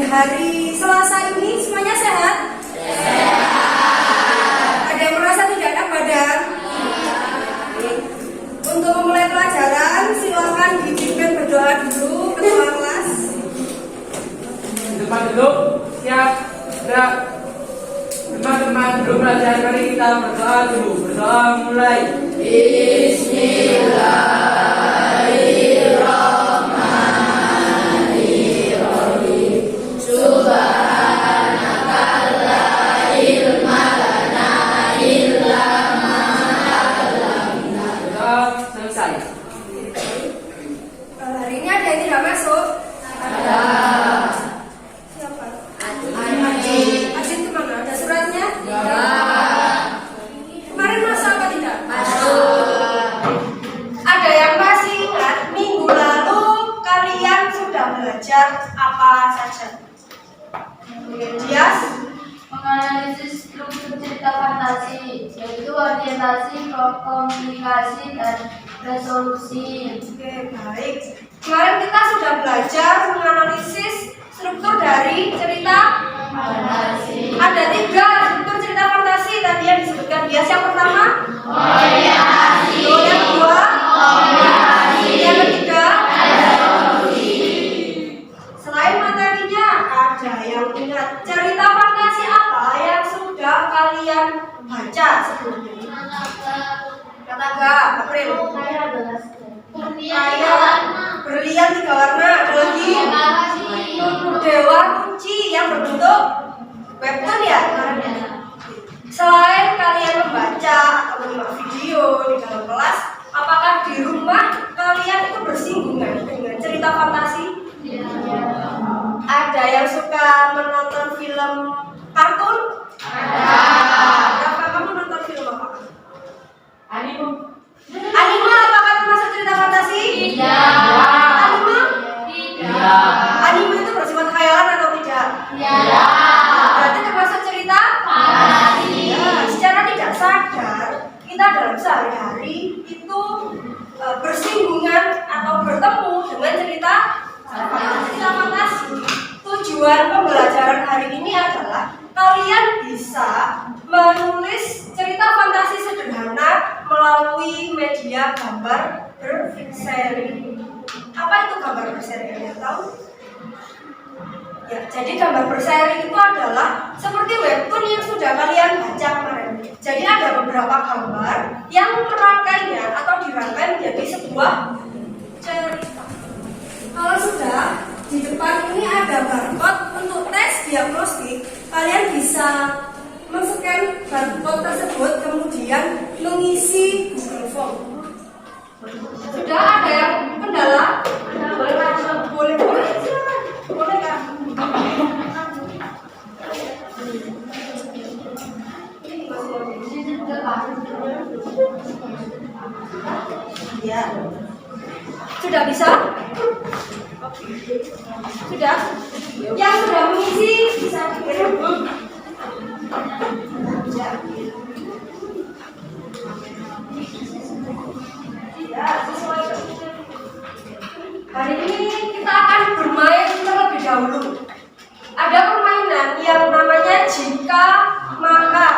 hari Selasa ini semuanya sehat? Sehat. Ada yang merasa tidak enak badan? Untuk memulai pelajaran, silakan dipimpin berdoa dulu ketua kelas. Depan dulu, siap, gerak. Teman-teman, belum belajar, mari kita berdoa dulu. Berdoa mulai. Bismillahirrahmanirrahim. Subhanaka la ilma lana illa ma 'allamtana. Berdoa selesai. Hari ini ada yang tidak masuk? Ada. Siapa? Ajin kemana? Ada suratnya? Ya. Kemarin masuk apa tidak? Masuk. Ada yang masih ingat minggu lalu kalian sudah belajar apa saja? Dias? Menganalisis struktur cerita fantasi, yaitu orientasi, komunikasi, dan resolusi. Oke, baik. Kemarin kita sudah belajar menganalisis struktur dari cerita Fantasi. Ada 3 struktur cerita fantasi tadi yang disebutkan Dias. Yang pertama, Orientasi. yang kedua, Komunikasi. yang ketiga. Resolusi. Selain materinya, ada yang ingat cerita fantasi apa yang sudah kalian baca sebelumnya? Kataga, April. Kayak berlian 3 warna. Ada lagi Dewa Kunci yang berbentuk webtoon ya. Selain kalian membaca atau menyimak video di dalam kelas, apakah di rumah kalian itu bersinggungan dengan cerita fantasi? Ada yang suka menonton film kartun? Ada. Kamu nonton film apa? Anime. Anime apakah termasuk cerita fantasi? Tidak. Anime? Tidak. Anime itu bersifat khayalan atau tidak? Tidak. Berarti termasuk cerita? Fantasi. Ya, secara tidak sadar kita dalam sehari-hari itu bersinggungan atau bertemu dengan cerita fantasi. Tujuan pembelajaran hari ini adalah kalian bisa menulis cerita fantasi sederhana melalui media gambar berseri. Apa itu gambar berseri? Kalian tahu? Ya, jadi gambar berseri itu adalah seperti webtoon yang sudah kalian baca kemarin. Jadi ada beberapa gambar yang merangkainya atau dirangkai menjadi sebuah cerita. Kalau sudah, di depan ini ada barcode untuk tes diagnostik. Kalian bisa men-scan barcode tersebut kemudian mengisi Google Form. Sudah ada yang kendala? Boleh, silakan. Boleh kan? Ya. Sudah bisa? Sudah? Yang sudah mengisi bisa dikirim. Ya, sesuai. Hari ini kita akan bermain terlebih dahulu. Ada permainan yang namanya jika maka.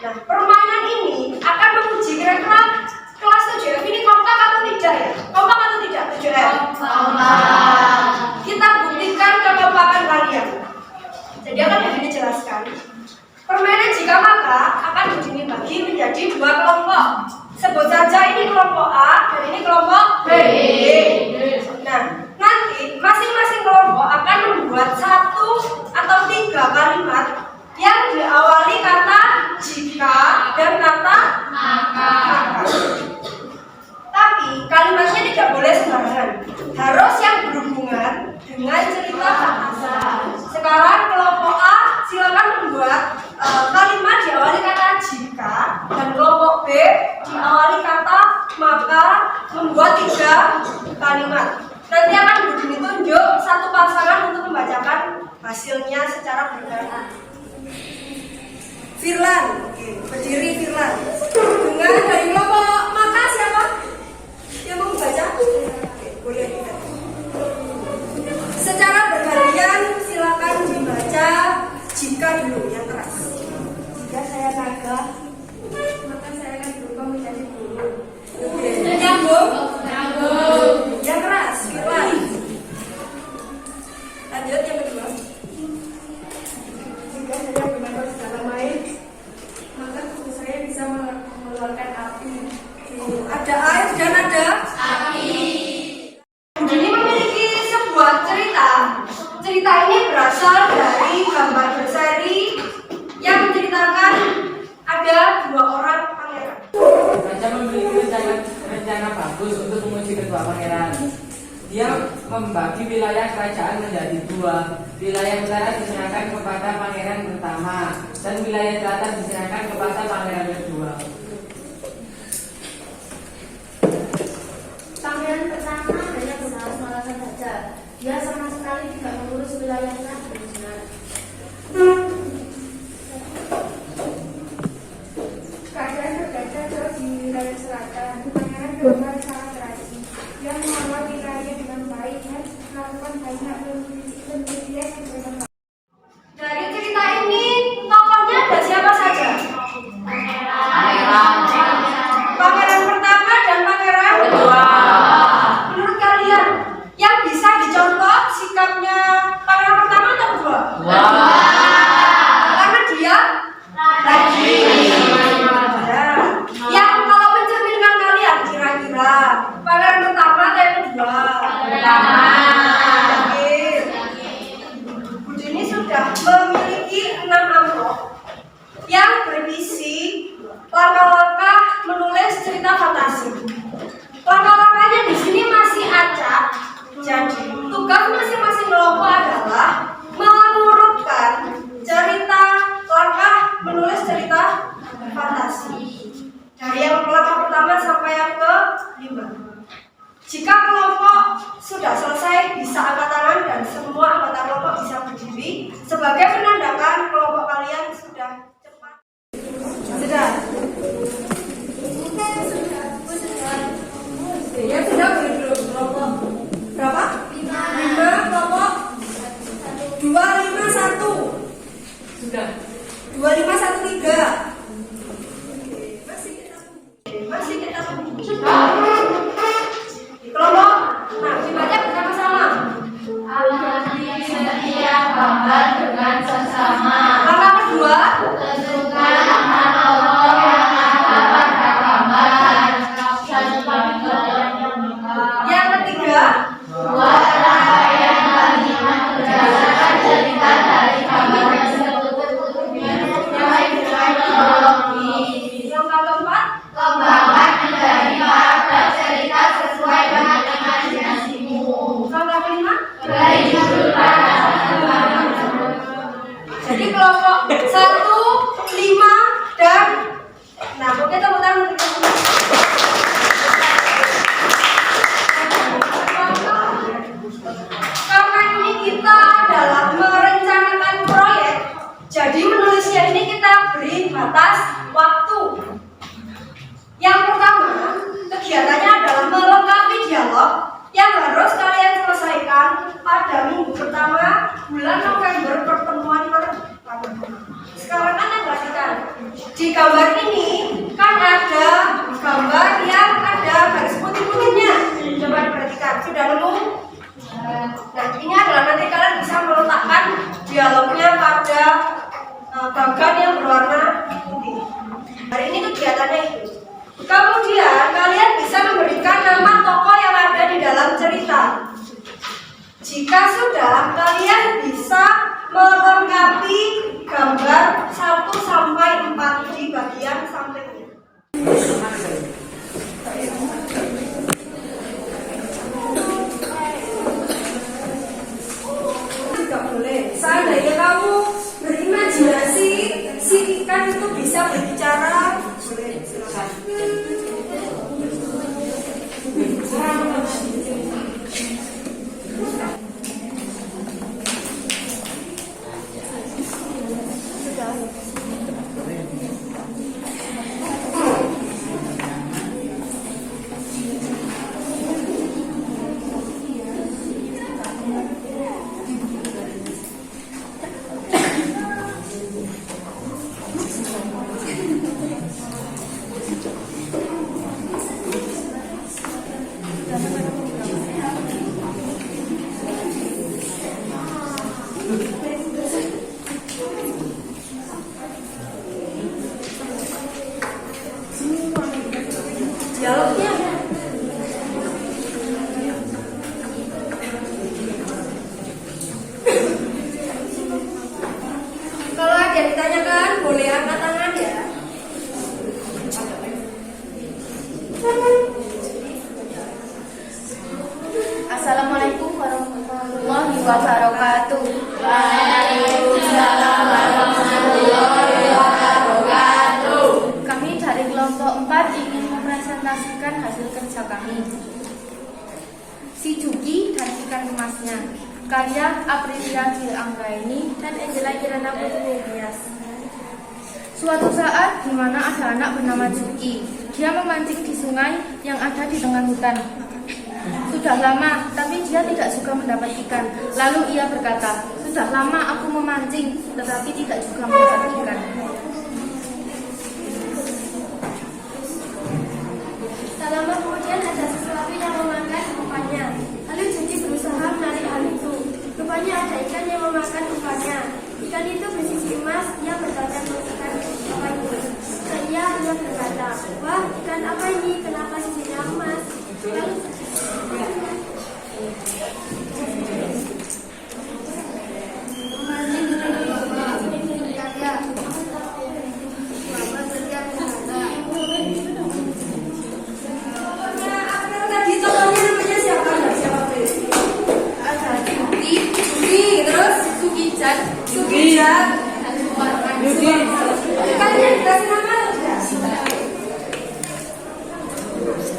Nah, permainan ini akan menguji kira-kira kelas 7F ini kompak atau tidak ya? Kompak atau tidak 7F? Kompak. Kita buktikan kekompakan kalian. Jadi akan dijelaskan. Permainan jika maka akan dibagi menjadi 2 kelompok. Sebut saja ini kelompok A dan ini kelompok B. Nah, nanti masing-masing kelompok akan membuat 1 atau 3 kalimat yang diawali kata jika dan kata Maka. Tapi kalimatnya tidak boleh sembarangan. Harus yang berhubungan dengan cerita fantasi. Sekarang kelompok A silakan membuat kalimat diawali kata jika dan kelompok B diawali kata maka membuat 3 kalimat. Nanti akan ditunjuk 1 pasangan untuk membacakan hasilnya secara bergantian. Firlan, oke, berdiri Firlan. Dengan dari kelompok maka siapa yang mau membaca? Oke, boleh. Secara bergantian membuat rencana bagus untuk menguji kedua pangeran. Dia membagi wilayah kerajaan menjadi dua. Wilayah utara diserahkan kepada pangeran pertama dan wilayah selatan diserahkan kepada pangeran kedua. Pangeran pertama hanya berusaha mengalahkan saja. Dia sama sekali tidak mengurus wilayahnya dengan benar. Keadaan berbeda jauh di wilayah selatan. Pangeran Gembar sangat rajin. Dia mengelola wilayahnya dengan baik dan melakukan banyak penelitian yang bermanfaat. Dari cerita ini, tokohnya ada siapa saja? Pangeran pertama dan pangeran kedua. Menurut kalian, yang bisa dicontoh sikapnya pangeran pertama atau kedua? Karena dia rajin. Ya. Yang kalau mencerminkan kalian kira-kira pangeran pertama atau yang kedua? Bu Dini sudah memiliki 6 amplop yang berisi langkah-langkah menulis cerita fantasi. Langkah-langkahnya di sini masih acak. Jadi tugas masing-masing kelompok adalah mengurutkan cerita langkah menulis cerita fantasi dari yang langkah pertama sampai yang ke-5. Jika kelompok sudah selesai, bisa angkat tangan dan semua anggota kelompok bisa berdiri sebagai menandakan kelompok kalian sudah cepat. Sudah. Ya sudah berdiri kelompok berapa? 5 kelompok 2, 5, 1. Sudah. 2, 5, 1, 3. Masih kita kelompok. Nah, dibaca bersama-sama. Setiap gambar dengan sesama. Langkah kedua. Tentukan nama tokoh yang ada pada gambar. Yang ketiga. Buat rangkaian kalimat berdasarkan cerita dari gambar tersebut. Sesuai dengan kronologis. Langkah keempat. Kembangkan menjadi karakter cerita sesuai dengan imajinasimu. Langkah kelima. Beri judul pada gambar. Jadi kelompok 1, 5, dan nah, oke tepuk tangan untuk kita. Karena ini kita adalah merencanakan proyek, jadi menulisnya ini kita beri batas waktu. Yang pertama, kegiatannya adalah melengkapi dialog yang harus kalian selesaikan pada minggu pertama bulan November pertemuan pertama. Sekarang kan yang perhatikan di gambar ini kan ada gambar yang ada garis putih-putihnya. Coba diperhatikan, sudah nemu? Nah, ini adalah nanti kalian bisa meletakkan dialognya pada bagan yang berwarna putih. Hari ini kegiatannya itu. Kemudian kalian bisa memberikan nama tokoh yang ada di dalam cerita. Jika sudah, kalian bisa melengkapi gambar 1 sampai 4 di bagian sampingnya. Tidak boleh. Seandainya kamu berimajinasi, si ikan itu bisa berbicara. Boleh, silakan. Dialognya. Kalau ada yang ditanyakan, boleh angkat tangan ya. Assalamualaikum warahmatullahi wabarakatuh. Waalaikumsalam warahmatullahi wabarakatuh. Kami dari kelompok 4 ingin mempresentasikan hasil kerja kami. Si Juki dan ikan emasnya, karya Aprilia Gil Anggraini dan Angela Kirana Putri Bias. Suatu saat di mana ada anak bernama Juki, dia memancing di sungai yang ada di tengah hutan. Sudah lama, tapi dia tidak suka mendapat ikan. Lalu ia berkata, sudah lama aku memancing, tetapi tidak juga mendapat ikan. Tak lama kemudian ada sesuatu yang memakan umpannya. Lalu Juki berusaha menarik hal itu. Rupanya ada ikan yang memakan umpannya. Ikan itu bersisi emas. Ia bertanya ke ikan apa itu. Ia berkata, wah, ikan apa ini? Kenapa sisinya emas? Lalu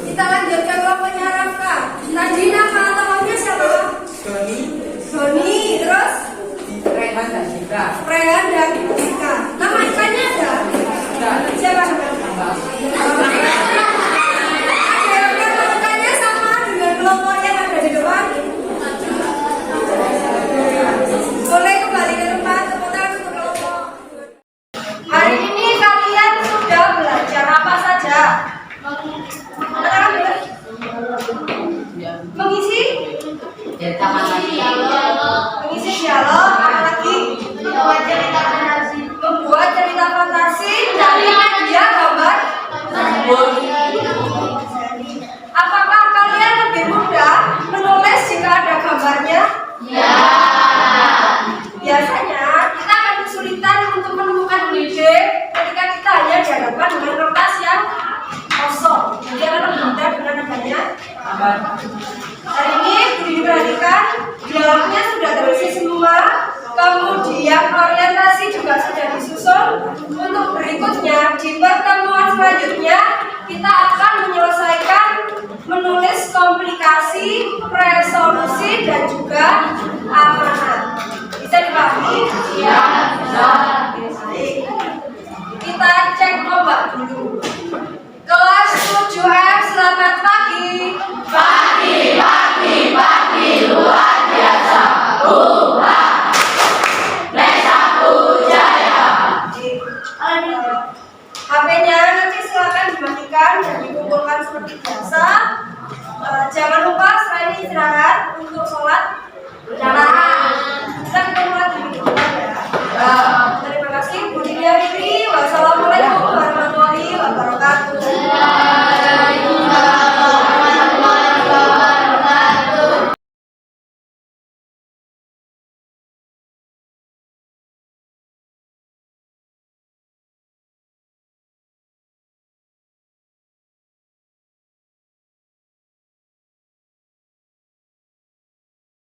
kita lanjutkan kelompoknya Rafka. Tadi nama tokohnya siapa? Doni, terus Rehan dan Jika. Prehan dan Jika. Nama ikannya ada? Siapa? Ada yang kelompoknya sama dengan kelompok yang ada di depan? Boleh kembali ke tempat, tepuk tangan untuk kelompok. Hari ini kalian sudah belajar apa saja? Katakan dulu. Mengisi? Mengisi dialog, apa lagi? Membuat cerita fantasi dari media gambar. Apakah kalian lebih mudah menulis jika ada gambarnya? Ya. Biasanya kita akan kesulitan untuk menemukan ide ketika kita hanya dihadapkan dengan kertas yang kosong. Jadi akan lebih mudah dengan adanya. Hari ini beri diperhatikan, dialognya sudah terisi semua. Kemudian orientasi juga sudah disusun. Untuk berikutnya di pertemuan selanjutnya kita akan menyelesaikan menulis komplikasi, resolusi dan juga amanat. Bisa dipahami? Ya. Baik. Kita cek ombak dulu. Kelas 7F, selamat